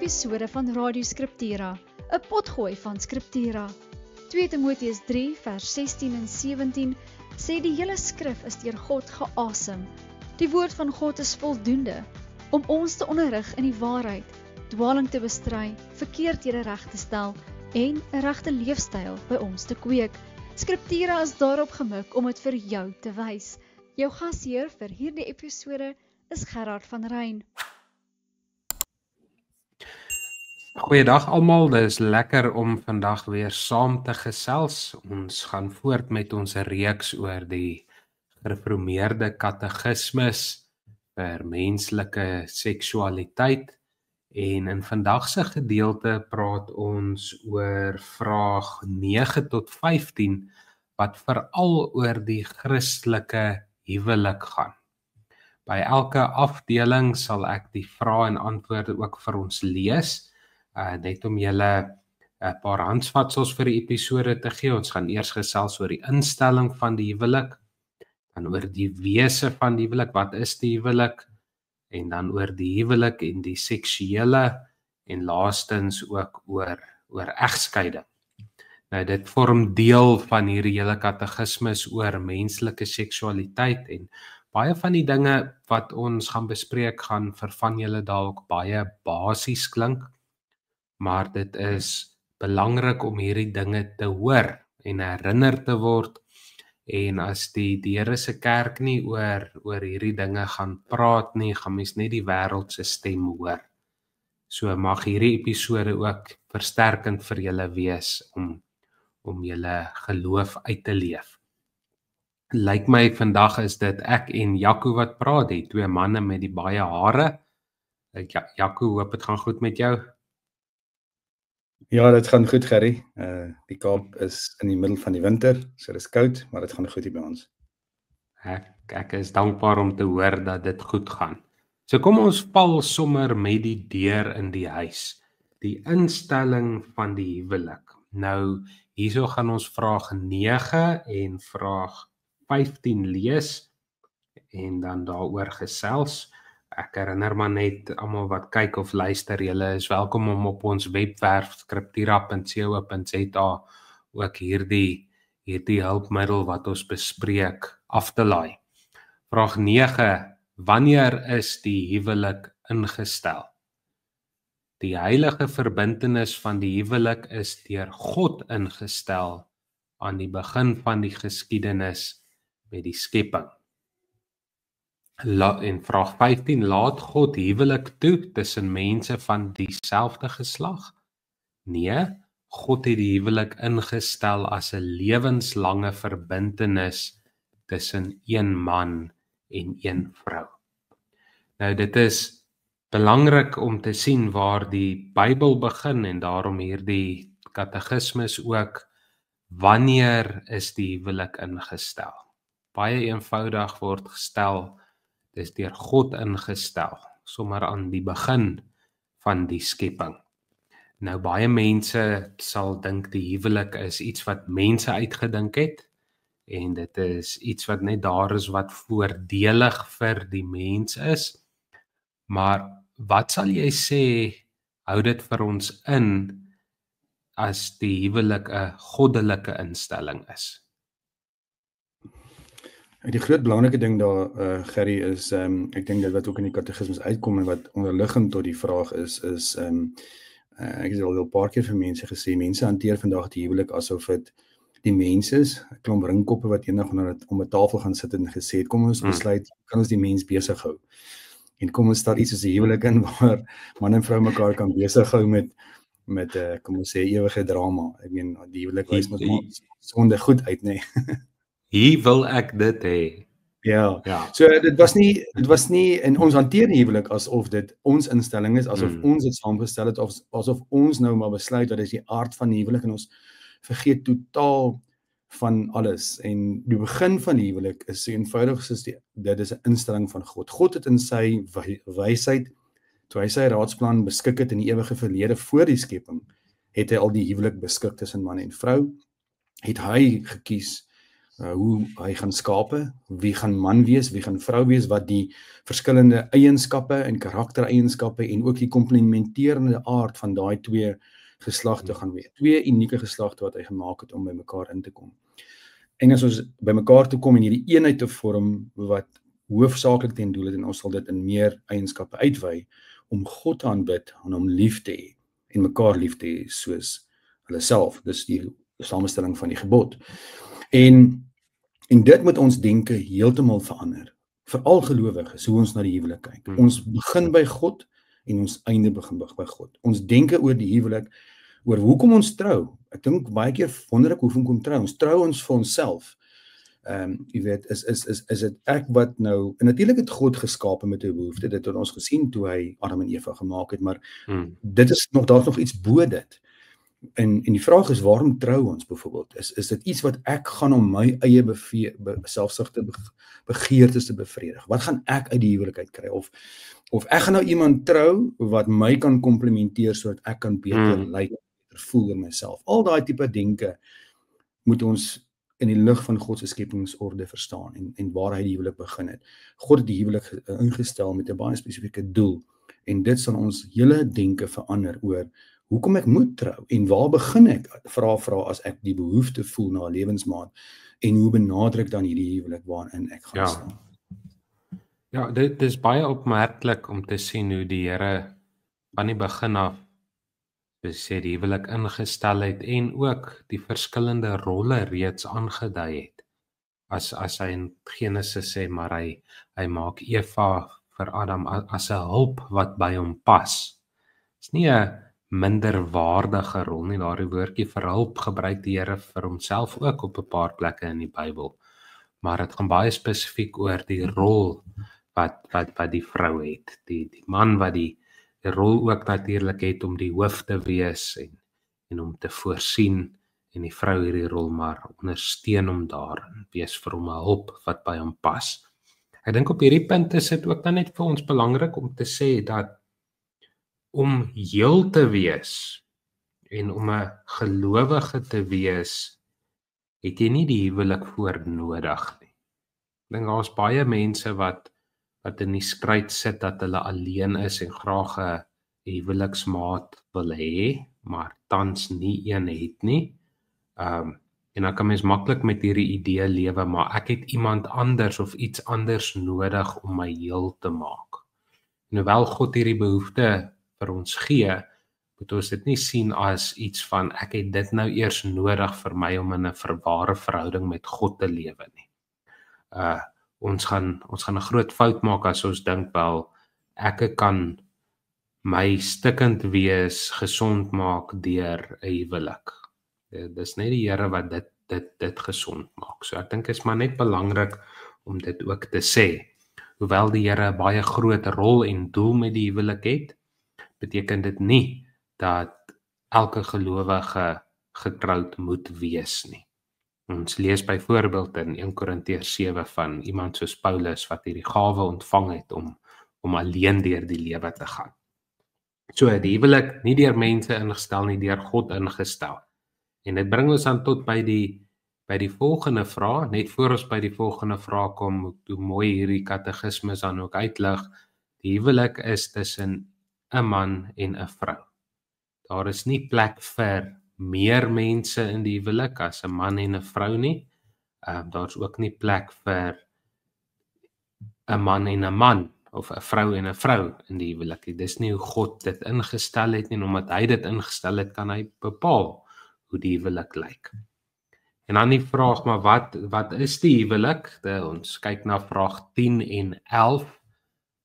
episode van Radio Scriptura, 'n potgooi van Scriptura. 2 Timoteus 3 vers 16 en 17 sê die hele skrif is deur God geasem. Die woord van God is voldoende om ons te onderrig in die waarheid, dwaling te bestry, verkeerdhede reg te stel en 'n regte leefstyl by ons te kweek. Scriptura is daarop gemik om dit vir jou te wys. Jou gasheer vir hierdie episode is Gerard van Ryn. Goeiedag almal, dit is lekker om vandag weer saam te gesels. Ons gaan voort met ons reeks oor die gereformeerde katekismes vir menslike seksualiteit. En in vandag se gedeelte praat ons oor vraag 9 tot 15, wat veral oor die Christelike huwelik gaan. By elke afdeling sal ek die vrae en antwoorde ook vir ons lees, net om julle 'n paar handvatsels vir die episode te gee. Ons gaan eers gesels oor die instelling van die huwelik, dan oor die wese van die huwelik, wat is die huwelik, en dan oor die huwelik en die seksuele, en laastens ook oor egskeiding. Nou dit vorm deel van hierdie hele katekismes oor menslike seksualiteit, en baie van die dinge wat ons gaan bespreek gaan vir van julle dalk baie basies klink, maar dit is belangrik om hierdie dinge te hoor en herinner te word. En as die Here se kerk nie oor hierdie dinge gaan praat nie, gaan mens net die wêreld se stem hoor. So mag hierdie episode ook versterkend vir julle wees om julle geloof uit te leef. Lyk my vandag is dit ek en Jaco wat praat, die twee manne met die baie hare. Jaco, hoop dit gaan goed met jou. Ja, dit gaan goed, Gerry. Die Kaap is in die middel van die winter, so dit is koud, maar dit gaan goed hier by ons. Ek is dankbaar om te hoor dat dit goed gaan. So kom ons val sommer met die deur in die huis. Die instelling van die huwelik. Nou, hierso gaan ons vraag 9 en vraag 15 lees en dan daaroor gesels. Ek herinner maar net almal wat kyk of luister, julle is welkom om op ons webwerf scriptura.co.za ook hierdie hulpmiddel wat ons bespreek af te laai. Vraag 9: wanneer is die huwelik ingestel? Die heilige verbintenis van die huwelik is deur God ingestel aan die begin van die geskiedenis met die skepping. En vraag 15, laat God huwelik toe tussen mense van dieselfde geslag? Nee, God het die huwelik ingestel as 'n lewenslange verbintenis tussen een man en een vrou. Nou dit is belangrik om te sien waar die Bybel begin en daarom hierdie katekismes ook, wanneer is die huwelik ingestel? Baie eenvoudig word gestel, dis deur God ingestel, sommer aan die begin van die skepping. Nou baie mense sal dink die huwelik is iets wat mense uitgedink het, en dit is iets wat net daar is wat voordelig vir die mens is. Maar wat sal jy sê, hou dit vir ons in, as die huwelik 'n goddelike instelling is? Die groot belangrike ding daar, Gerry, is, ek dink dat wat ook in die katekismes uitkom en wat onderliggend tot die vraag is, ek het al 'n paar keer vir mense gesê, mense hanteer vandag die huwelik asof dit die mens is, 'n klomp ringkoppe wat eendag om 'n tafel gaan sit en gesê het, kom ons besluit, kan ons die mens besig hou? En kom ons stel iets soos 'n huwelik in, waar man en vrou mekaar kan besig hou met kom ons sê, ewige drama. Ek meen, die huwelik wys met sonde goed uit, nee. Hier wil ek dit hê. Ja. So dit was nie, en ons hanteer die huwelik asof dit ons instelling is, asof ons dit saamgestel het, asof ons nou maar besluit dat dit is die aard van die huwelik, en ons vergeet totaal van alles. En die begin van die huwelik is so eenvoudig soos dit is 'n instelling van God. God het in sy wysheid, toe hy sy raadsplan beskik het in die ewige verlede voor die skepping, het hy al die huwelik beskik tussen man en vrou, het hy gekies hoe hy gaan skape, wie gaan man wees, wie gaan vrou wees, wat die verskillende eienskappe en karaktereienskappe en ook die komplementerende aard van daai twee geslagte gaan wees. Twee unieke geslagte wat hy gemaak het om by mekaar in te kom. En as ons by mekaar toe kom en hierdie eenheid te vorm wat hoofsaaklik ten doel het, en ons sal dit in meer eienskappe uitwy, om God te aanbid en om lief te hê en mekaar lief te hê soos hulle self. Dis die samestelling van die gebod. En dit moet ons denke heeltemal verander. Veral gelowiges, hoe ons na die huwelik kyk. Ons begin by God en ons einde begin by God. Ons denke oor die huwelik, oor hoekom ons trou. Ek dink baie keer wonder ek hoekom kom trou. Ons trou ons vir onsself. Jy weet, is dit ek wat nou, en natuurlik het God geskape met 'n behoefte, dit het ons gesien toe hy Adam en Eva gemaak het, maar dit is daar's nog iets bo dit. En die vraag is, waarom trou ons byvoorbeeld? Is dit iets wat ek gaan om my eie selfsugte begeertes te bevredig? Wat gaan ek uit die huwelik uit kry? Of ek gaan nou iemand trou wat my kan komplementeer sodat ek kan beter lyk, beter voel in myself. Al daai tipe denke moet ons in die lig van God se skepingsorde verstaan en waar hy die huwelik begin het. God het die huwelik ingestel met 'n baie spesifieke doel en dit sal ons hele denke verander oor hoekom ek moet trou en waar begin ek vra as ek die behoefte voel na 'n lewensmaat en hoe benader ek dan hierdie huwelik waarin ek gaan staan. Ja, dit is baie opmerklik om te sien hoe die Here van die begin af sê die huwelik ingestel het en ook die verskillende rolle reeds aangedui het. As hy in Genesis sê, maar hy maak Eva vir Adam as 'n hulp wat by hom pas. Dis nie 'n minderwaardige rol nie. Daardie woordjie vir hulp gebruik die Here vir homself ook op 'n paar plekke in die Bybel. Maar dit gaan baie spesifiek oor die rol wat die vrou het. Die man wat die rol ook natuurlik het om die hoof te wees en om te voorsien en die vrou hierdie rol maar ondersteun hom daarin, wees vir hom 'n hulp wat by hom pas. Ek dink op hierdie punt is dit ook dan net vir ons belangrik om te sê dat om heel te wees en om 'n gelowige te wees, het jy nie die huwelik voor nodig nie. Ek dink daar's baie mense wat in die stryd sit dat hulle alleen is en graag 'n huweliksmaat wil hê, maar tans nie een het nie. En dan kan mens maklik met hierdie idee lewe, maar ek het iemand anders of iets anders nodig om my heel te maak. En hoewel God hierdie behoefte vir ons gee, moet ons dit nie sien as iets van ek het dit nou eers nodig vir my om in 'n ware verhouding met God te lewe nie. Ons gaan 'n groot fout maak as ons dink wel ek kan my stikkend wees gesond maak deur 'n huwelik. Dis net die Here wat dit gesond maak. So ek dink is maar net belangrik om dit ook te sê. Hoewel die Here 'n baie groot rol en doel met die huwelik het, beteken dit nie dat elke gelowige getroud moet wees nie. Ons lees byvoorbeeld in 1 Korintiërs 7 van iemand soos Paulus wat hierdie gawe ontvang het om alleen deur die lewe te gaan. So die huwelik nie deur mense ingestel nie, deur God ingestel. En dit bring ons dan tot by die volgende vraag, net voor ons by die volgende vraag kom, hoe mooi hierdie katekismes dan ook uitlig. Die huwelik is tussen 'n man en 'n vrou. Daar is nie plek vir meer mense in die huwelik as 'n man en 'n vrou nie. Daar is ook nie plek vir 'n man en 'n man of 'n vrou en 'n vrou in die huwelik. Dis nie hoe God dit ingestel het nie, en omdat hy dit ingestel het, kan hy bepaal hoe die huwelik lyk. En dan die vraag, maar wat is die huwelik? Ons kyk na vraag 10 en 11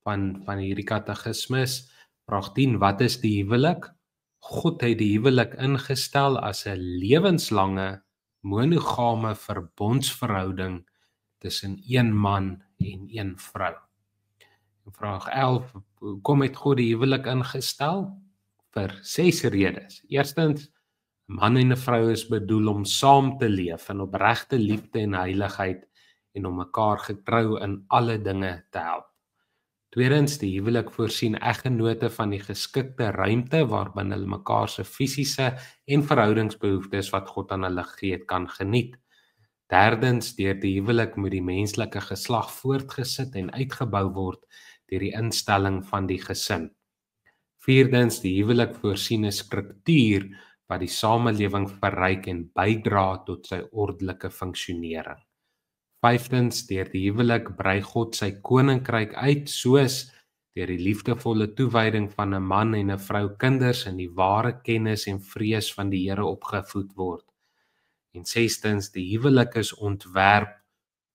van hierdie katekismes. Vraag 10, wat is die huwelik? God het die huwelik ingestel as 'n lewenslange monogame verbondsverhouding tussen een man en een vrou. Vraag 11, hoekom het God die huwelik ingestel? Vir 6 redes. Eerstens, 'n man en 'n vrou is bedoel om saam te leef in opregte liefde en heiligheid en om mekaar getrou in alle dinge te help. Tweedens, die huwelik voorsien eggenote van die geskikte ruimte waarbinne hulle mekaar se fisiese en verhoudingsbehoeftes wat God aan hulle gegee het kan geniet. Derdens, deur die huwelik moet die menslike geslag voortgesit en uitgebou word deur die instelling van die gesin. Vierdens, die huwelik voorsien 'n struktuur wat die samelewing verryk en bydra tot sy ordelike funksionering. Vyftens, deur die huwelik brei God sy koninkryk uit, soos deur die liefdevolle toewyding van 'n man en 'n vrou kinders in die ware kennis en vrees van die Here opgevoed word. En sestens, die huwelik is ontwerp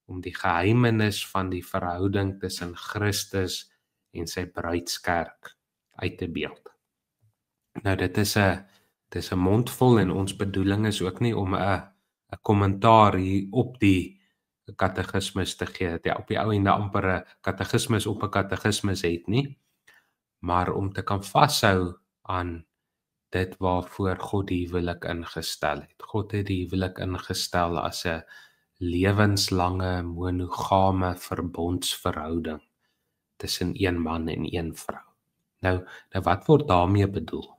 om die geheimenis van die verhouding tussen Christus en sy bruidskerk uit te beeld. Nou dit is 'n mondvol en ons bedoeling is ook nie om 'n kommentaar hier op die katekismus te gee, dat jy op die ou ende amper 'n katekismus op 'n katekismus het nie, maar om te kan vashou aan dit waarvoor God die huwelik ingestel het. God het die huwelik ingestel as 'n lewenslange monogame verbondsverhouding tussen een man en een vrou. Nou wat word daarmee bedoel?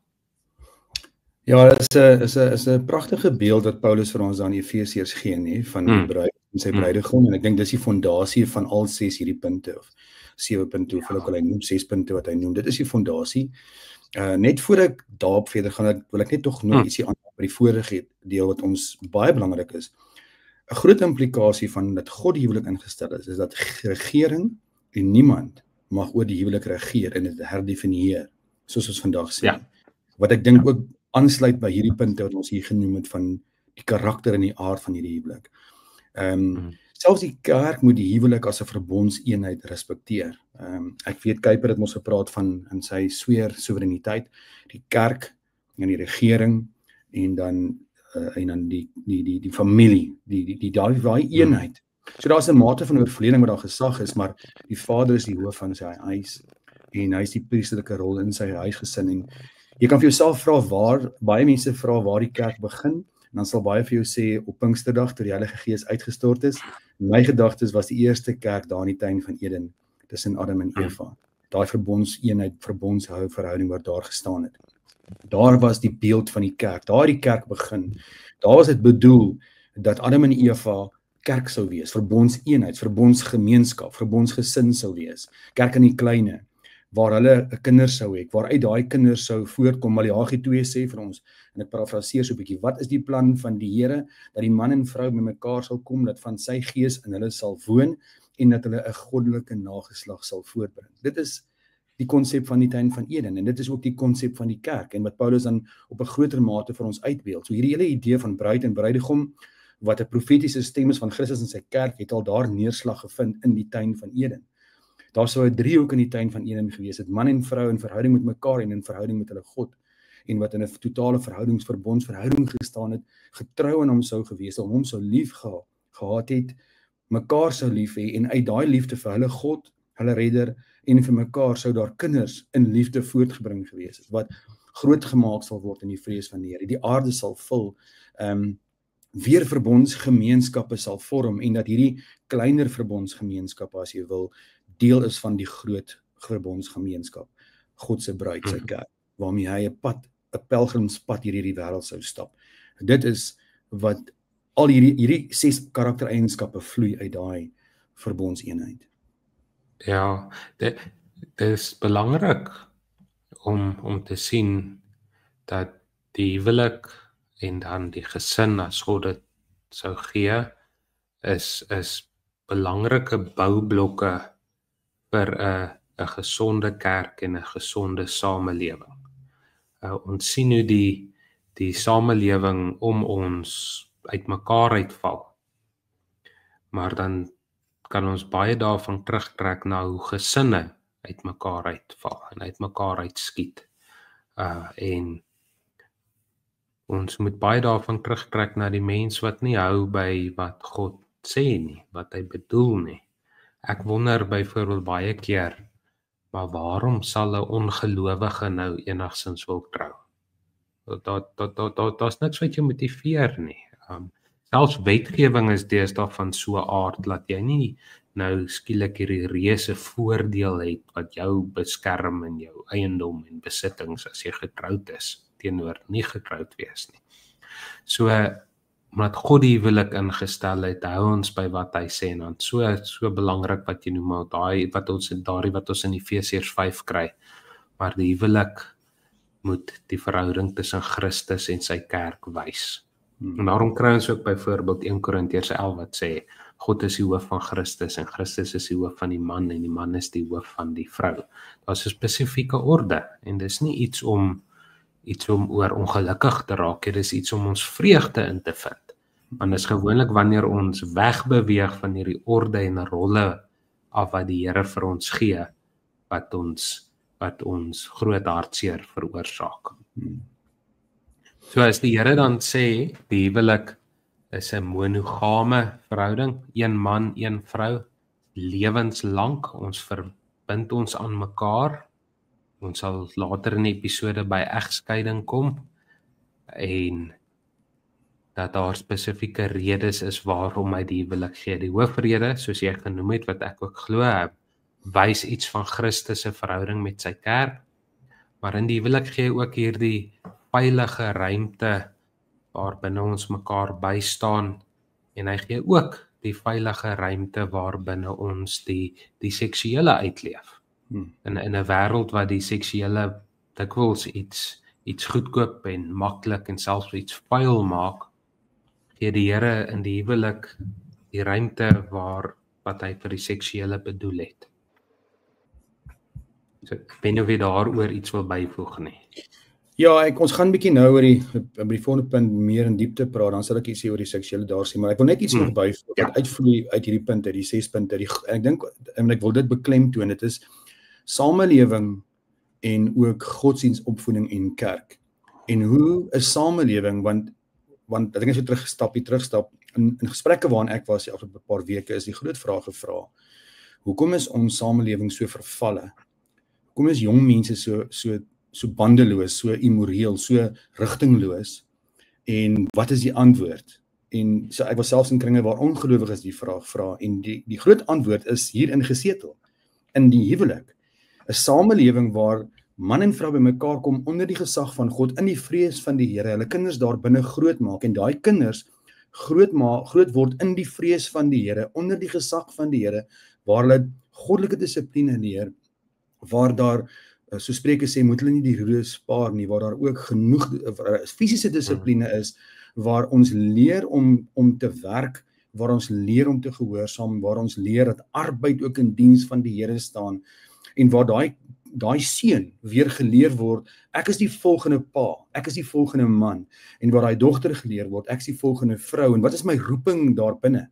Ja, dit is 'n pragtige beeld wat Paulus vir ons dan in Efesiërs gee, nie, van die bruid en sy bruidegom, en ek dink dis die fondasie van al 6 hierdie punte, of 7 punte, hoeveel ook al hy noem, 6 punte wat hy noem. Dit is die fondasie. Net voor ek daarop verder gaan, wil ek net tog nog ietsie aan by die vorige deel wat ons baie belangrik is. 'n Groot implikasie van dat God die huwelik ingestel is dat regering en niemand mag oor die huwelik regeer en dit herdefinieer, soos ons vandag sê. Ja. Wat ek dink ook aansluit by hierdie punte wat ons hier genoem het van die karakter en die aard van hierdie huwelik. Selfs die kerk moet die huwelik as 'n verbondseenheid respekteer. Ek weet Kuiper het ons gepraat van in sy sweer soewereiniteit, die kerk en die regering en dan die familie, daai eenheid. So daar's 'n mate van oorvleuning wat daar gesag is, maar die Vader is die hoof van sy huis en hy is die priesterlike rol in sy huisgesin. En jy kan vir jouself vra baie mense vra waar die kerk begin, en dan sal baie vir jou sê op Pinksterdag toe die Heilige Gees uitgestort is. My gedagtes was die eerste kerk daar in die tuin van Eden tussen Adam en Eva. Daai verbondseenheid, verbondsverhouding wat daar gestaan het. Daar was die beeld van die kerk. Daar het die kerk begin. Daar was dit bedoel dat Adam en Eva kerk sou wees, verbondseenheid, verbondsgemeenskap, verbondsgesin sou wees. Kerk in die kleine, waar hulle 'n kinders sou hê, waar uit daai kinders sou voortkom. Maleagi 2 sê vir ons, en ek parafraseer so 'n bietjie, wat is die plan van die Here? Dat die man en vrou met mekaar sal kom, dat van sy gees in hulle sal woon en dat hulle 'n goddelike nageslag sal voortbring. Dit is die konsep van die tuin van Eden, en dit is ook die konsep van die kerk, en wat Paulus dan op 'n groter mate vir ons uitbeeld. So hierdie hele idee van bruid en bruidegom, wat 'n profetiese stem is van Christus en sy kerk, het al daar neerslag gevind in die tuin van Eden. Daar sou 'n driehoek in die tuin van Eden gewees het, man en vrou in verhouding met mekaar en in verhouding met hulle God, en wat in 'n totale verbondsverhouding gestaan het, getrou aan hom sou gewees, om hom sou lief gehad het, mekaar sou lief hê, en uit daai liefde vir hulle God, hulle redder, en vir mekaar sou daar kinders in liefde voortgebring gewees het, wat groot gemaak sal word in die vrees van die Here. Die aarde sal vul, weer verbondsgemeenskappe sal vorm, en dat hierdie kleiner verbondsgemeenskappe, as jy wil, deel is van die groot verbondsgemeenskap, God se bruid, sy kerk, waarmee hy 'n pelgrimspad hierdie wêreld sou stap. Dit is wat al hierdie 6 karaktereienskappe vloei uit daai verbondseenheid. Ja, dit is belangrik om te sien dat die huwelik en dan die gesin, as God dit sou gee, is belangrike boublokke vir 'n gesonde kerk en 'n gesonde samelewing. Ons sien hoe die samelewing om ons uitmekaar uitval, maar dan kan ons baie daarvan terugtrek na hoe gesinne uitmekaar uitval en uitmekaar uitskiet. En ons moet baie daarvan terugtrek na die mens wat nie hou by wat God sê nie, wat hy bedoel nie. Ek wonder byvoorbeeld baie keer, maar waarom sal 'n ongelowige nou enigsins wil trou? Daar's niks wat jou motiveer nie. Selfs wetgewing is deesdae van so 'n aard dat jy nie nou skielik hierdie reuse voordeel het wat jou beskerm in jou eiendom en besittings as jy getroud is, teenoor nie getroud wees nie. So omdat God die huwelik ingestel het, hou ons by wat hy sê, en dan so belangrik wat jy noem, wat ons in Efesiërs 5 kry, maar die huwelik moet die verhouding tussen Christus en sy kerk wys. En daarom kry ons ook byvoorbeeld 1 Korintiërs 11 wat sê, God is die hoof van Christus, en Christus is die hoof van die man, en die man is die hoof van die vrou. Daar is 'n spesifieke orde, en dis nie iets om oor ongelukkig te raak, dit is iets om ons vreugde in te vind. Want dit is gewoonlik wanneer ons wegbeweeg van hierdie orde en rolle af wat die Here vir ons gee, wat ons groot hartseer veroorsaak. So as die Here dan sê, die huwelik is 'n monogame verhouding, een man, een vrou, lewenslank, ons verbind ons aan mekaar. Ons sal later in die episode by egskeiding kom, en dat daar spesifieke redes is waarom hy die huwelik gee. Die hoofrede, soos jy genoem het, wat ek ook glo, wys iets van Christus se verhouding met sy kerk, maar in die huwelik gee ook hierdie veilige ruimte waarbinne ons mekaar bystaan, en hy gee ook die veilige ruimte waarbinne ons die seksuele uitleef. In 'n wêreld wat die seksuele dikwels iets goedkoop en maklik en selfs iets vuil maak, gee die Here in die huwelik die ruimte wat hy vir die seksuele bedoel het. So ek weet nie of jy daaroor iets wil byvoeg nie. Ja, ons gaan 'n bietjie nou oor die volgende punt meer in diepte praat, dan sal ek iets sê oor die seksuele daar sê, maar ek wil net iets nog byvoeg, wat uitvloei uit hierdie punte, die 6 punte, ek dink, en ek wil dit beklemtoon, dit is samelewing en ook godsdienstopvoeding en kerk. En hoe is samelewing, want ek dink as jy terugstap, in gesprekke waarin ek was die afgelope paar weke, is die groot vraag gevra, hoekom is ons samelewing so vervalle? Hoekom is jong mense so bandeloos, so immoreel, so rigtingloos, en wat is die antwoord? En so ek was selfs in kringe waar ongelowiges die vraag vra, en die groot antwoord is hier ingesetel, in die huwelik. 'n samelewing waar man en vrou bymekaar kom onder die gesag van God, in die vrees van die Here, hulle kinders daar binne groot maak, en daai kinders groot word in die vrees van die Here, onder die gesag van die Here, waar hulle goddelike dissipline leer, waar daar, so Spreuke sê, moet hulle nie die roede spaar nie, waar daar ook genoeg fisiese dissipline is, waar ons leer om te werk, waar ons leer om te gehoorsaam, waar ons leer dat arbeid ook in diens van die Here staan, en waar daai seun weer geleer word, ek is die volgende pa, ek is die volgende man, en waar daai dogter geleer word, ek is die volgende vrou, en wat is my roeping daar binne?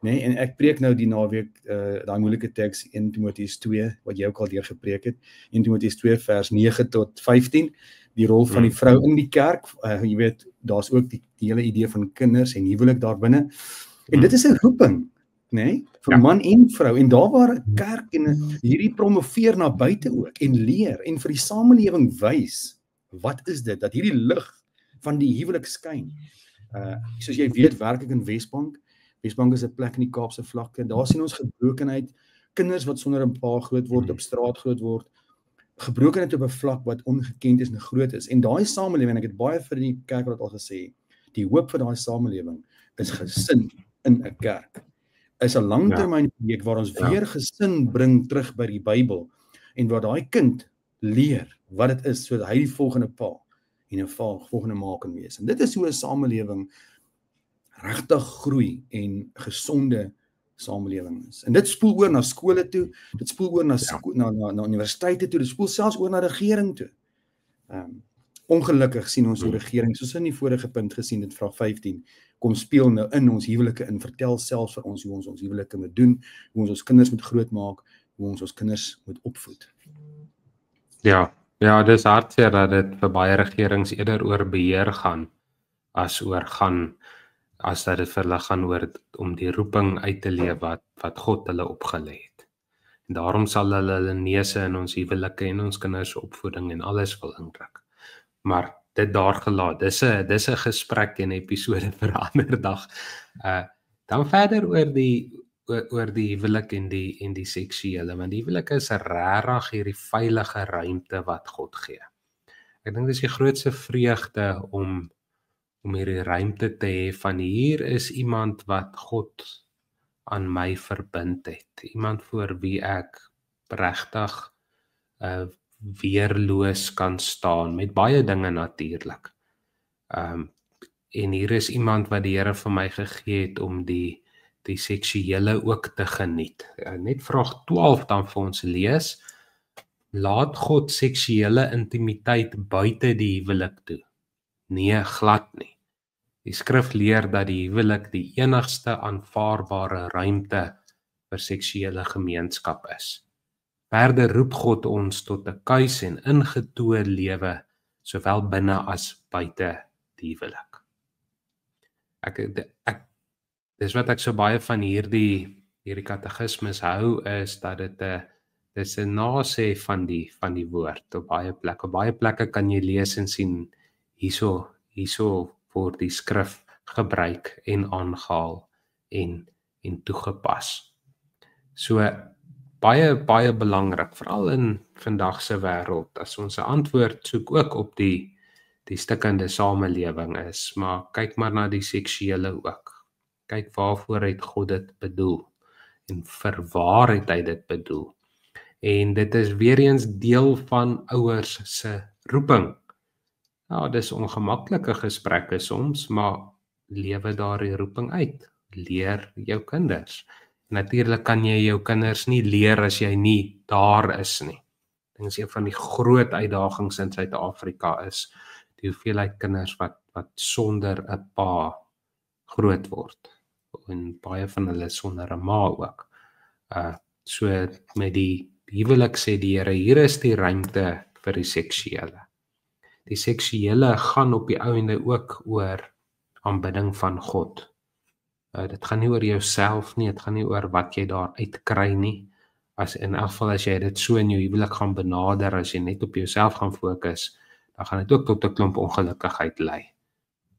Nee, en ek preek nou die naweek, daai moeilike teks 1 Timoteus 2, wat jy ook al deur gepreek het, 1 Timoteus 2 vers 9 tot 15, die rol van die vrou in die kerk, jy weet, daar's ook die hele idee van kinders en huwelik daar binne, en dit is 'n roeping, nee, vir man en vrou, en daar waar 'n kerk en hierdie promoveer na buite ook, en leer, en vir die samelewing wys, wat is dit, dat hierdie lig van die huwelik skyn. Soos jy weet, werk ek in Wesbank is 'n plek in die Kaapse vlakte, daar sien ons gebrokenheid, kinders wat sonder 'n pa groot word, op straat groot word, gebrokenheid op 'n vlak wat ongekend is en groot is, en daai samelewing, ek het baie vir die kerkraad al gesê, die hoop vir daai samelewing is gesin in 'n kerk, is 'n langtermynprojek waar ons weer gesin bring terug by die Bybel, en waar daai kind leer wat dit is, sodat hy die volgende pa en 'n volgende ma kan wees, en dit is hoe 'n samelewing regtig groei en gesonde samelewing is. En dit spoel oor na skole toe, dit spoel oor na universiteite toe, dit spoel selfs oor na regering toe. Ongelukkig sien ons die regering, soos in die vorige punt gesien, dit vraag 15, kom speel nou in ons huwelike in, vertel selfs vir ons hoe ons huwelike moet doen, hoe ons kinders moet grootmaak, hoe ons kinders moet opvoed. Ja, dis hartseer dat dit vir baie regerings eerder oor beheer gaan, as dat dit vir hulle gaan oor om die roeping uit te leef wat God hulle opgelê het. En daarom sal hulle neuse in ons huwelike en ons kinders opvoeding en alles wil indruk. Maar dit daar gelaat, dis 'n gesprek en episode vir 'n ander dag. Dan verder oor die huwelik en die seksuele, want die huwelik is regtig hierdie veilige ruimte wat God gee. Ek dink dis die grootste vreugde om om hierdie ruimte te hê van hier is iemand wat God aan my verbind het. Iemand voor wie ek regtig weerloos kan staan, met baie dinge natuurlik. En hier is iemand wat die Here vir my gegee het om die seksuele ook te geniet. Net vraag 12 dan vir ons lees, laat God seksuele intimiteit buite die huwelik toe? Nee, glad nie. Die skrif leer dat die huwelik die enigste aanvaarbare ruimte vir seksuele gemeenskap is. Verder roep God ons tot 'n kuis en ingetoe lewe, sowel binne as buite die huwelik. Dis wat ek so baie van hierdie katekismes hou, is dat dis 'n nasê van die woord op baie plekke. Op baie plekke kan jy lees en sien hierso word die skrif gebruik en aangehaal en toegepas. So baie belangrik, veral in vandag se wêreld, as ons 'n antwoord soek ook op die stikkende samelewing is, maar kyk maar na die seksuele ook. Kyk waarvoor het God dit bedoel en vir waar het hy dit bedoel. En dit is weer eens deel van ouers se roeping. Nou, dis ongemaklike gesprekke soms, maar lewe daardie roeping uit. Leer jou kinders. Natuurlik kan jy jou kinders nie leer as jy nie daar is nie. Dit is een van die groot uitdagings in Suid-Afrika is die hoeveelheid kinders wat sonder 'n pa groot word. En baie van hulle sonder 'n ma ook. So met die huwelik sê die Here, hier is die ruimte vir die seksuele. Die seksuele gaan op die einde ook oor aanbidding van God. Dit gaan nie oor jouself nie, dit gaan nie oor wat jy daar uitkry nie. In elk geval as jy dit so in jou huwelik gaan benader, as jy net op jouself gaan fokus, dan gaan dit ook tot 'n klomp ongelukkigheid lei.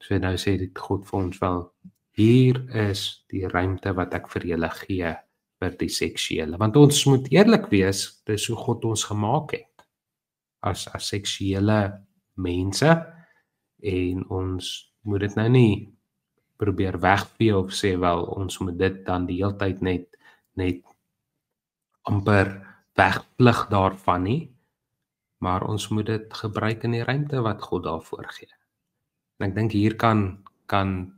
So nou sê dit God vir ons wel, hier is die ruimte wat ek vir julle gee vir die seksuele. Want ons moet eerlik wees, dis hoe God ons gemaak het. As seksuele mense, en ons moet dit nou nie probeer wegvee of sê wel, ons moet dit dan die hele tyd net amper wegplig daarvan nie, maar ons moet dit gebruik in die ruimte wat God daarvoor gee. En ek dink hier kan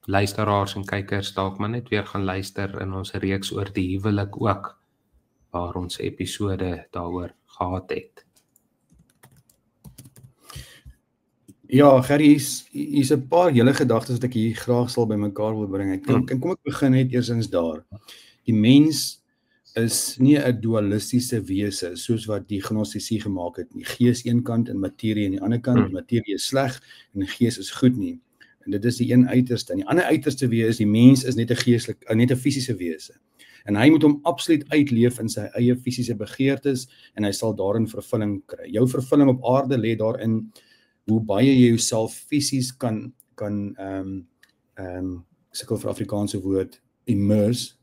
luisteraars en kykers dalk maar net weer gaan luister in ons reeks oor die huwelik ook, waar ons episode daaroor gehad het. Ja, Gerrie, hier's 'n paar hele gedagtes wat ek hier graag sal bymekaar wil bring. Ek dink, en kom ek begin net eersins daar. Die mens is nie 'n dualistiese wese soos wat die gnostici gemaak het nie. Gees een kant en materie aan die ander kant. Materie is sleg en die gees is goed nie. En dit is die een uiterste. En die ander uiterste wees is die mens is net 'n fisiese wese. En hy moet hom absoluut uitleef in sy eie fisiese begeertes en hy sal daarin vervulling kry. Jou vervulling op aarde lê daarin hoe baie jy jouself fisies kan sukkel vir Afrikaanse woord, immerse,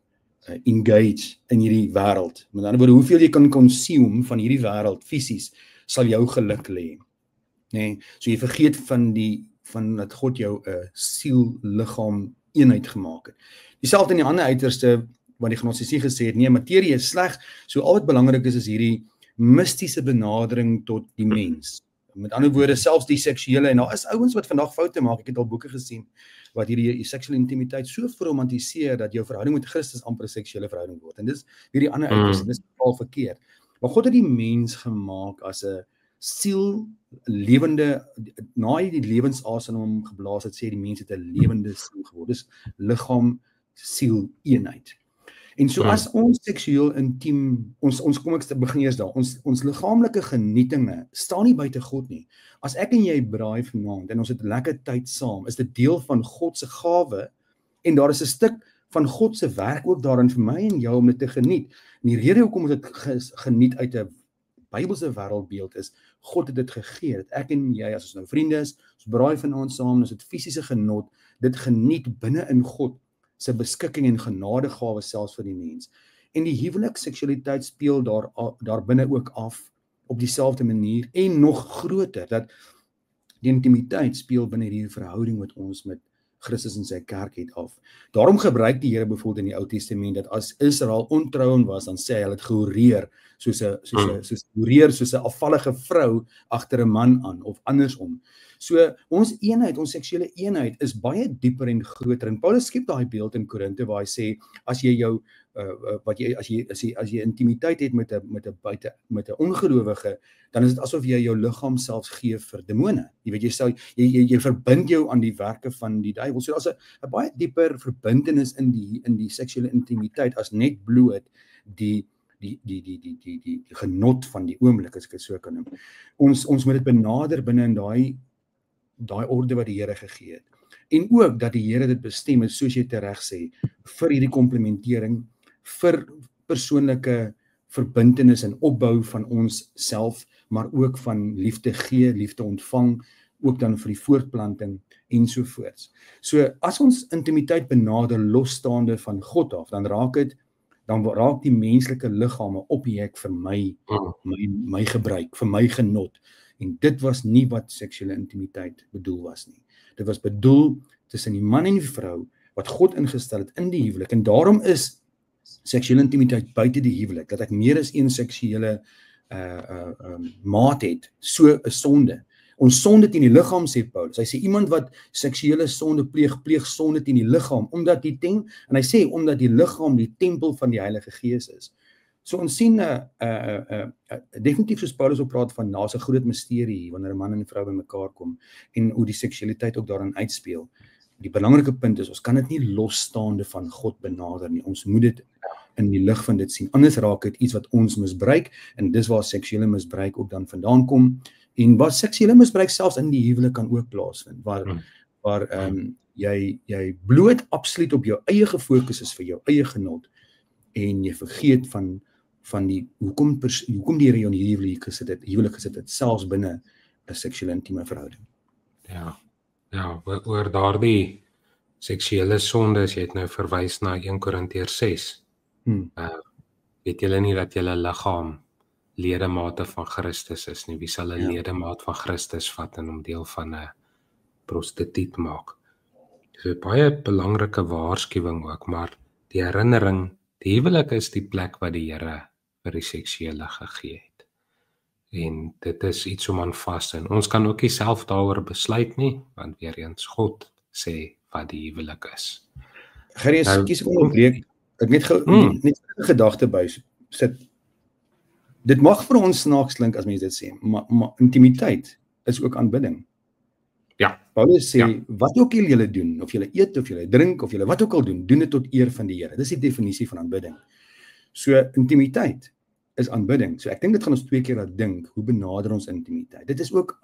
engage in hierdie wêreld. Met ander woorde, hoeveel jy kan consume van hierdie wêreld fisies sal jou geluk lê. Nee, so jy vergeet van dat God jou 'n siel, liggaam eenheid gemaak het. Dieselfde in die ander uiterste wat die gnostici gesê het, nee, materie is sleg, so al wat belangrik is hierdie mistiese benadering tot die mens. Met ander woorde, selfs die seksuele, en daar is ouens wat vandag foute maak, ek het al boeke gesien, wat hierdie seksuele intimiteit so verromantiseer, dat jou verhouding met Christus amper 'n seksuele verhouding word, en dis hierdie ander uiterste, dis totaal verkeerd. Maar God het die mens gemaak as 'n siel, lewende, na hy die lewensasem hom geblaas het, sê die mens het 'n lewende siel geword, dis liggaam, siel, eenheid. En so as ons seksueel intiem, ons kom ek begin eers daar, ons liggaamlike genietinge staan nie buite God nie. As ek en jy braai vanaand en ons het lekker tyd saam, is dit deel van God se gawe en daar is 'n stuk van God se werk ook daarin vir my en jou om dit te geniet. En die rede hoekom ons dit geniet uit 'n Bybelse wêreldbeeld is, God het dit gegee, dat ek en jy, as ons nou vriende is, ons braai vanaand saam, ons het fisiese genot, dit geniet binne in God se beskikking en genadegawe selfs vir die mens. En die huwelik seksualiteit speel daar binne ook af op dieselfde manier en nog groter, dat die intimiteit speel binne hierdie verhouding wat ons met Christus en sy kerk het af. Daarom gebruik die Here byvoorbeeld in die Ou Testament dat as Israel ontrou was, dan sê hy het gehoreer soos 'n afvallige vrou agter 'n man aan of andersom. So ons eenheid, ons seksuele eenheid is baie dieper en groter. En Paulus skep daai beeld in Korinte waar hy sê as jy jou as jy intimiteit het met 'n ongelowige, dan is dit asof jy jou liggaam selfs gee vir demone. Jy weet jy verbind jou aan die werke van die duiwel. So daar's 'n baie dieper verbintenis in die seksuele intimiteit as net bloot die genot van die oomblik, as ek dit so kan noem. Ons moet dit benader binne in daai orde wat die Here gegee het. En ook dat die Here dit bestem het, soos jy tereg sê, vir hierdie komplementering, vir persoonlike verbintenis en opbou van ons self, maar ook van liefde gee, liefde ontvang, ook dan vir die voortplanting ensovoorts. So as ons intimiteit benader losstaande van God af, dan raak die menslike liggame objek vir my gebruik, vir my genot. En dit was nie wat seksuele intimiteit bedoel was nie. Dit was bedoel tussen die man en die vrou, wat God ingestel het in die huwelik. En daarom is seksuele intimiteit buite die huwelik, dat ek meer as een seksuele maat het, so 'n sonde. Ons sonde teen die liggaam, sê Paulus. Hy sê iemand wat seksuele sonde pleeg sonde teen die liggaam, omdat die liggaam die tempel van die Heilige Gees is. So ons sien definitief soos Paulus ook praat van daar's 'n groot misterie wanneer 'n man en 'n vrou bymekaar kom en hoe die seksualiteit ook daarin uitspeel. Die belangrike punt is ons kan dit nie losstaande van God benader nie. Ons moet dit in die lig van dit sien. Anders raak dit iets wat ons misbruik en dis waar seksuele misbruik ook dan vandaan kom. En waar seksuele misbruik selfs in die huwelik kan ook plaasvind, waar jy bloot absoluut op jou eie gefokus is vir jou eie genot en jy vergeet van die hoekom die Here jou in die huwelik gesit het, selfs binne 'n seksuele intieme verhouding. Ja, oor daardie seksuele sondes, jy het nou verwys na 1 Korintiërs 6. Weet julle nie dat julle liggaam ledemate van Christus is nie? Wie sal 'n ledemaat van Christus vat en hom deel van 'n prostituut maak? So baie belangrike waarskuwing ook, maar die herinnering, die huwelik is die plek wat die Here vir die seksuele gegee het. En dit is iets om aan vas te hou. Ons kan ook nie self daaroor besluit nie, want weer eens God sê wat die huwelik is. Gerrie, kies ek onderbreek. Ek net 'n gedagte by sit. Dit mag vir ons snaaks klink as mense dit sê, maar intimiteit is ook aanbidding. Ja. Paulus sê, wat ook al julle doen, of julle eet, of julle drink, of julle wat ook al doen dit tot eer van die Here. Dis die definisie van aanbidding. So intimiteit is aanbidding. So ek dink dit gaan ons 2 keer laat dink, hoe benader ons intimiteit. Dit is ook,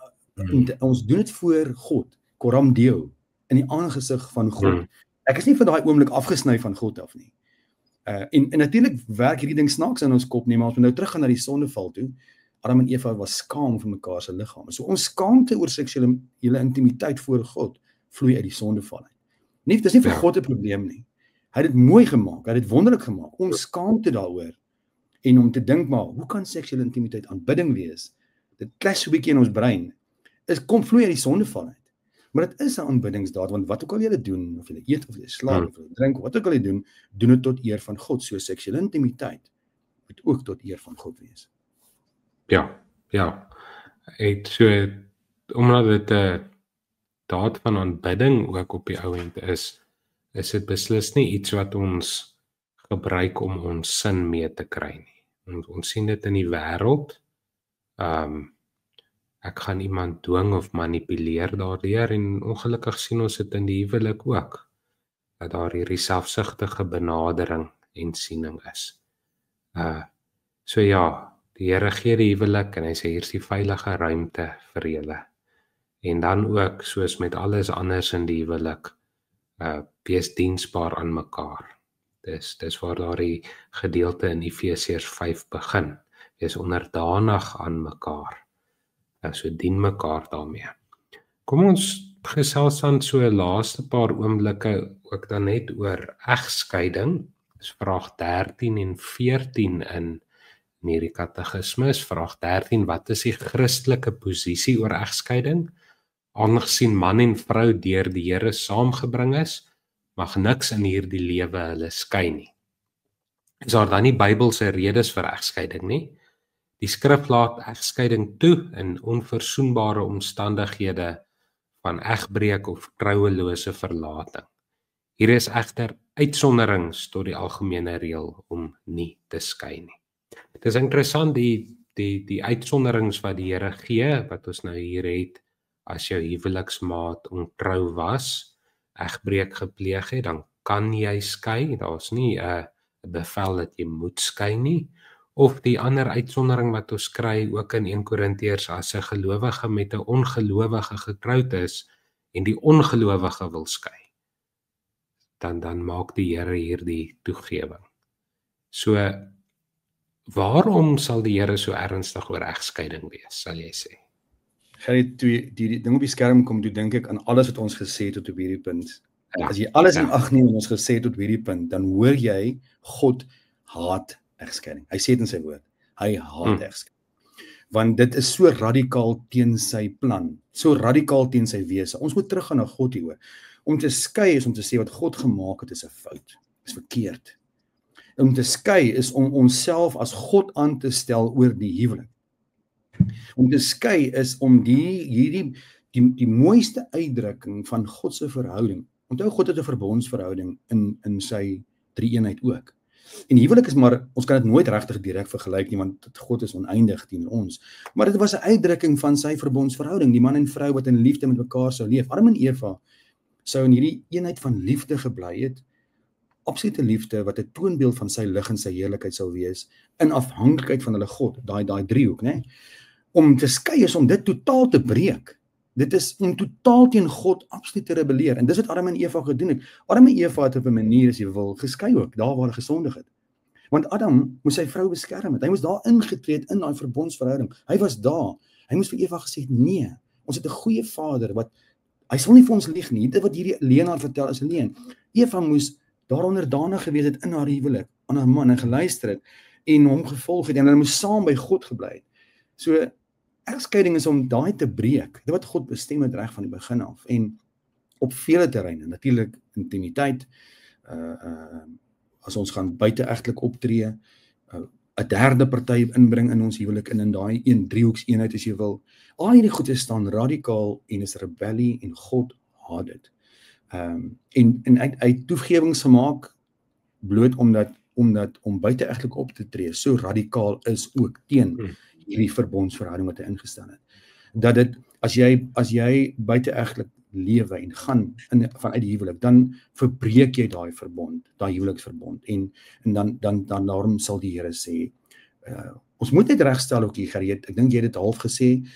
ons doen dit voor God, coram deo, in die aangesig van God. Ek is nie vir daai oomblik afgesny van God af nie. En natuurlik werk hierdie ding snaaks in ons kop nie, maar as we nou teruggaan na die sondeval toe, Adam en Eva was skaam vir mekaar se liggame. So ons skaamte oor seksuele intimiteit voor God vloei uit die sondeval uit. Dis nie vir God 'n probleem nie. Hy het dit mooi gemaak, hy het dit wonderlik gemaak. Ons skaamte daaroor en om te dink maar, hoe kan seksuele intimiteit aanbidding wees? Dit clash 'n bietjie in ons brein. Vloei uit die sondeval uit. Maar dit is 'n aanbiddingsdaad, want wat ook al jy doen, of jy eet, of jy slaap, of jy drink, wat ook al jy doen dit tot eer van God. So seksuele intimiteit moet ook tot eer van God wees. Ja. So, omdat dit 'n daad van aanbidding ook op die ou end is dit beslis nie iets wat ons gebruik om ons sin mee te kry nie. Ons sien dit in die wêreld. Ek gaan iemand dwing of manipuleer daardeur en ongelukkig sien ons dit in die huwelik ook, dat daar hierdie selfsugtige benadering en siening is. So ja, die Here gee die huwelik en hy sê hier is die veilige ruimte vir julle. En dan ook, soos met alles anders in die huwelik, wees diensbaar aan mekaar. Dis waar daardie gedeelte in Efesiërs 5 begin. Wees onderdanig aan mekaar. So dien mekaar daarmee. Kom ons gesels dan so 'n laaste paar oomblikke ook dan net oor egskeiding. Dis vraag 13 en 14 in hierdie katekismes. Vraag 13, wat is die Christelike posisie oor egskeiding? Aangesien man en vrou deur die Here saamgebring is, mag niks in hierdie lewe hulle skei nie. Is daar dan nie Bybelse redes vir egskeiding nie? Die skrif laat egskeiding toe in onversoenbare omstandighede van egbreek of trouelose verlating. Hier is egter uitsonderings tot die algemene reël om nie te skei nie. Dit is interessant die uitsonderings wat die Here gee, wat ons nou hier het, as jou huweliksmaat ontrou was, egbreek gepleeg het, dan kan jy skei, daar's nie 'n bevel dat jy moet skei nie, of die ander uitsondering wat ons kry ook in 1 Korintiërs, as 'n gelowige met 'n ongelowige getroud is en die ongelowige wil skei, dan maak die Here hierdie toegewing. So, waarom sal die Here so ernstig oor egskeiding wees, sal jy sê? Gerrie, toe die ding op die skerm kom, toe dink ek aan alles wat ons gesê het tot op hierdie punt. Ja, As jy alles in ag neem wat ons gesê het tot hierdie punt, dan hoor jy God haat egskeiding. Hy sê dit in sy woord. Hy haat egskeiding. Want dit is so radikaal teen sy plan, so radikaal teen sy wese. Ons moet teruggaan na God hieroor. Om te skei is om te sê wat God gemaak het is 'n fout, is verkeerd. Om te skei is om onsself as God aan te stel oor die huwelik. Om te skei is om die mooiste uitdrukking van God se verhouding. Onthou, God het 'n verbondsverhouding in sy drie-eenheid ook. En huwelik is maar, ons kan dit nooit regtig direk vergelyk nie, want God is oneindig teenoor ons. Maar dit was 'n uitdrukking van sy verbondsverhouding, die man en vrou wat in liefde met mekaar sou leef. Adam en Eva sou in hierdie eenheid van liefde gebly het, absolute liefde wat 'n toonbeeld van sy lig en sy heerlikheid sou wees, in afhanklikheid van hulle God, daai driehoek, né? Om te skei is om dit totaal te breek. Dit is om totaal teen God absoluut te rebelleer. En dis wat Adam en Eva gedoen het. Adam en Eva het op 'n manier, as jy wil, geskei ook, daar waar hulle gesondig het. Want Adam moes sy vrou beskerm het. Hy moes daar ingetree het in daai verbondsverhouding. Hy was daar. Hy moes vir Eva gesê het, nee, ons het 'n goeie Vader wat hy sal nie vir ons lieg nie. Dit wat hierdie leenaar vertel is 'n leuen. Eva moes daar onderdanig gewees het in haar huwelik aan haar man en geluister het en hom gevolg het en hulle moes saam by God gebly het. So egskeiding is om daai te breek. Dit wat God bestem het reg van die begin af. En op vele terreine, natuurlik intimiteit, as ons gaan buiteegtelik optree, 'n derde party inbring in ons huwelik in daai een driehoekseenheid as jy wil. Al hierdie goede staan radikaal en is rebellie en God haat dit. En hy toegewings gemaak bloot omdat om buiteegtelik op te tree so radikaal is ook teen hierdie verbondsverhouding wat hy ingestel het. Dat dit, as jy buiteegtelik lewe en gaan vanuit die huwelik, dan verbreek jy daai verbond, daai huweliksverbond. En dan daarom sal die Here sê, ons moet net regstel ook hier, Gerrie, ek dink jy het dit half gesê,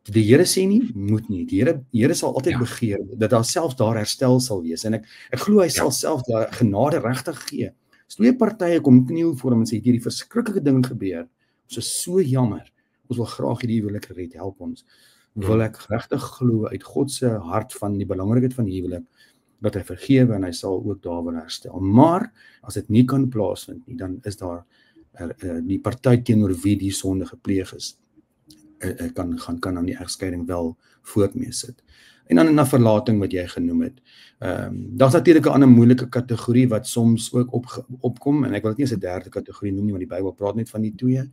die Here sê nie, moet nie, die Here sal altyd begeer, dat daar selfs daar herstel sal wees, en ek glo hy sal self daar genade regtig gee. As twee partye kom kniel voor hom en sê, hierdie verskriklike ding gebeur, ons is so jammer, ons wil graag hierdie huwelik red, help ons, wil ek regtig glo uit God se hart van die belangrikheid van die huwelik, dat hy vergewe en hy sal ook daar wil herstel. Maar, as dit nie kan plaasvind nie, dan is daar die party teenoor wie die sonde gepleeg is, kan aan die egskeiding wel voortmee sit. En dan na verlating wat jy genoem het. Daar's natuurlik 'n ander moeilike kategorie wat soms ook opkom, en ek wil dit nie as 'n derde kategorie noem nie, want die Bybel praat net van die twee,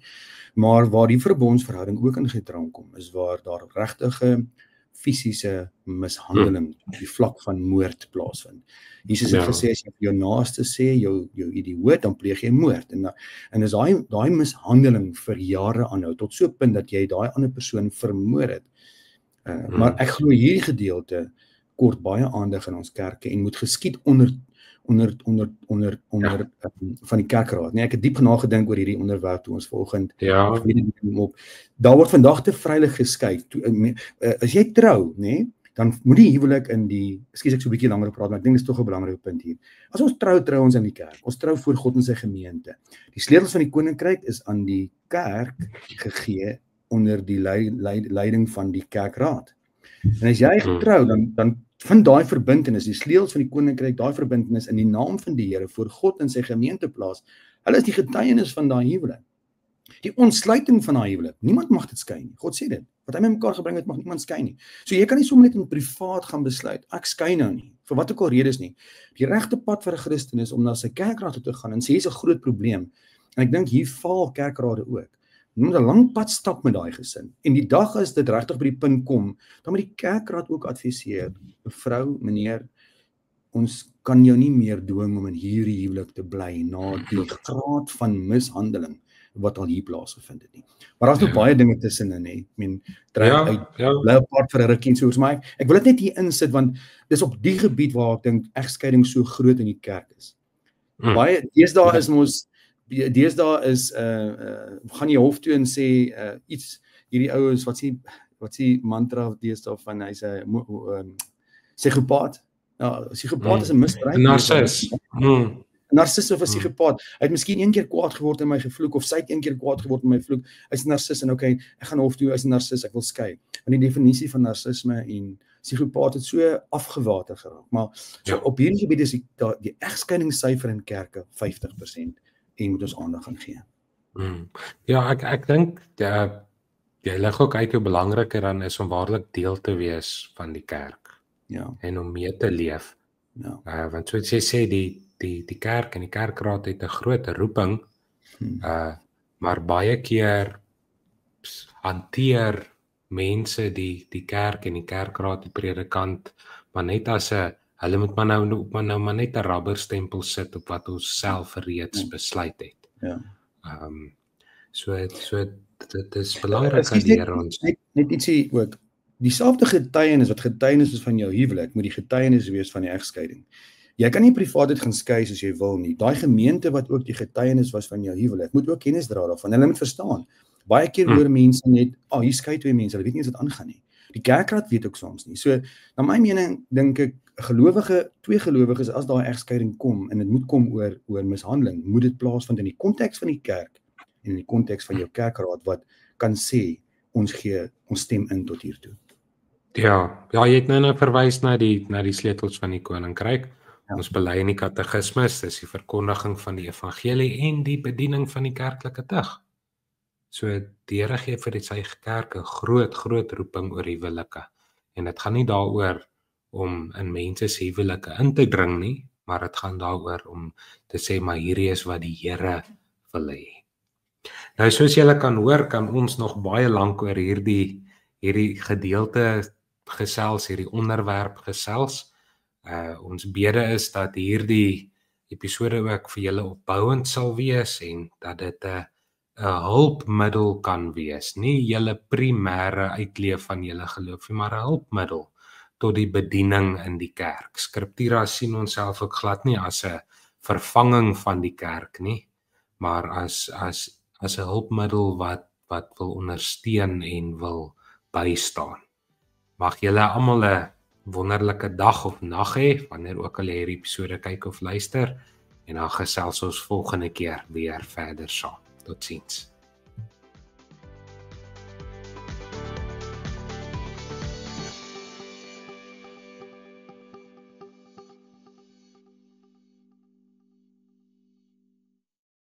maar waar die verbondsverhouding ook in gedrang kom, is waar daar regtige fisiese mishandeling op die vlak van moord plaasvind. Jesus het gesê, as jy vir jou naaste sê, jou idioot, dan pleeg jy moord. En as daai mishandeling vir jare aanhou, tot so 'n punt dat jy daai ander persoon vermoor het. Maar ek glo hierdie gedeelte kort baie aandag in ons kerke en moet geskied onder van die kerkraad. Nee, ek het diep nagedink oor hierdie onderwerp toe ons vanoggend. Daar word vandag te vrylik geskei. As jy trou, nee, dan moet die huwelik in die, ekskuus ek so 'n bietjie langer praat, maar ek dink dis tog 'n belangrike punt hier. As ons trou ons in die kerk. Ons trou voor God en sy gemeente. Die sleutels van die koninkryk is aan die kerk gegee onder die leiding van die kerkraad. En as jy getrou, dan vind daai verbintenis, die sleutels van die koninkryk, daai verbintenis in die naam van die Here voor God en sy gemeente plaas. Hulle is die getuienis van daai huwelik. Die ontsluiting van 'n huwelik. Niemand mag dit skei nie. God sê dit. Wat hy met mekaar gebring het, mag niemand skei nie. So jy kan nie sommer net in privaat gaan besluit, ek skei nou nie, vir wat ook al redes nie. Die regte pad vir 'n Christen is om na sy kerkraad toe te gaan en sê hier's 'n groot probleem. En ek dink hier faal kerkrade ook. Jy moet 'n lang pad stap met daai gesin. En die dag as dit regtig by die punt kom, dan moet die kerkraad ook adviseer, mevrou, meneer, ons kan jou nie meer dwing om in hierdie huwelik te bly na die graad van mishandeling wat al hier plaasgevind het nie. Maar daar's nog baie dinge tussenin, hè. Ek meen, trek uit, bly apart vir 'n rukkie en soos my. Ek wil dit net hier insit want dis op die gebied waar ek dink egskeiding so groot in die kerk is. Baie deesdae is mos gaan jy hof toe en sê iets hierdie ouens wat sê mantra deesdae van hy's 'n psigopaat. Ja, psigopaat is 'n misbruik. Narcis. Narcis of 'n psigopaat. Hy het miskien een keer kwaad geword en my gevloek of sy het een keer kwaad geword en my vloek. Hy's 'n narcis en okay, ek gaan hof toe, hy's 'n narcis, ek wil skei. Want die definisie van narcisme en psigopaat het so afgewater geraak. Maar so op hierdie gebied is die egskeidingssyfer in kerke 50% en moet ons aandag gaan gee. Ja, ek dink jy lig ook uit hoe belangriker dan is om waarlik deel te wees van die kerk. Ja. En om mee te leef. Ja. Want soos jy sê die kerk en die kerkraad het 'n groot roeping, maar baie keer hanteer mense die kerk en die kerkraad, die predikant, maar net as hulle moet maar nou net 'n rubberstempel sit op wat ons self reeds besluit het. Ja. So dit is belangrik dat leer ons. Net ietsie ook. Dieselfde getuienis wat getuienis is van jou huwelik, moet die getuienis wees van die egskeiding. Jy kan nie privaatheid gaan skei soos jy wil nie. Daai gemeente wat ook die getuienis was van jou huwelik, moet ook kennis dra daarvan. Hulle moet verstaan. Baie keer hoor mense net, hier skei twee mense, hulle weet nie eens wat aangaan nie. Die kerkraad weet ook soms nie. So, na my mening dink ek twee gelowiges as daai egskeiding kom en dit moet kom oor mishandeling, moet dit plaasvind in die konteks van die kerk en in die konteks van jou kerkraad wat kan sê ons gee ons stem in tot hier toe. Ja, jy het nou verwys na die sleutels van die koninkryk. Ons bely in die katekismes, dis die verkondiging van die evangelie en die bediening van die kerklike tug. So die Here gee vir sy kerk 'n groot roeping oor huwelike. En dit gaan nie daaroor om in mense se huwelike in te dring nie, maar dit gaan daaroor om te sê maar hierdie is wat die Here wil hê. Nou soos julle kan hoor, kan ons nog baie lank oor hierdie gedeelte gesels, hierdie onderwerp gesels. Ons bede is dat hierdie episode ook vir julle opbouend sal wees en dat dit 'n hulpmiddel kan wees. Nie julle primêre uitleef van julle geloof nie, maar 'n hulpmiddel tot die bediening in die kerk. Skriptura sien onsself ook glad nie as 'n vervanging van die kerk nie, maar as 'n hulpmiddel wat wil ondersteun en wil bystaan. Mag julle almal 'n wonderlike dag of nag hê, wanneer ook al jy hierdie episode kyk of luister, en dan gesels ons volgende keer weer verder saam. Totsiens.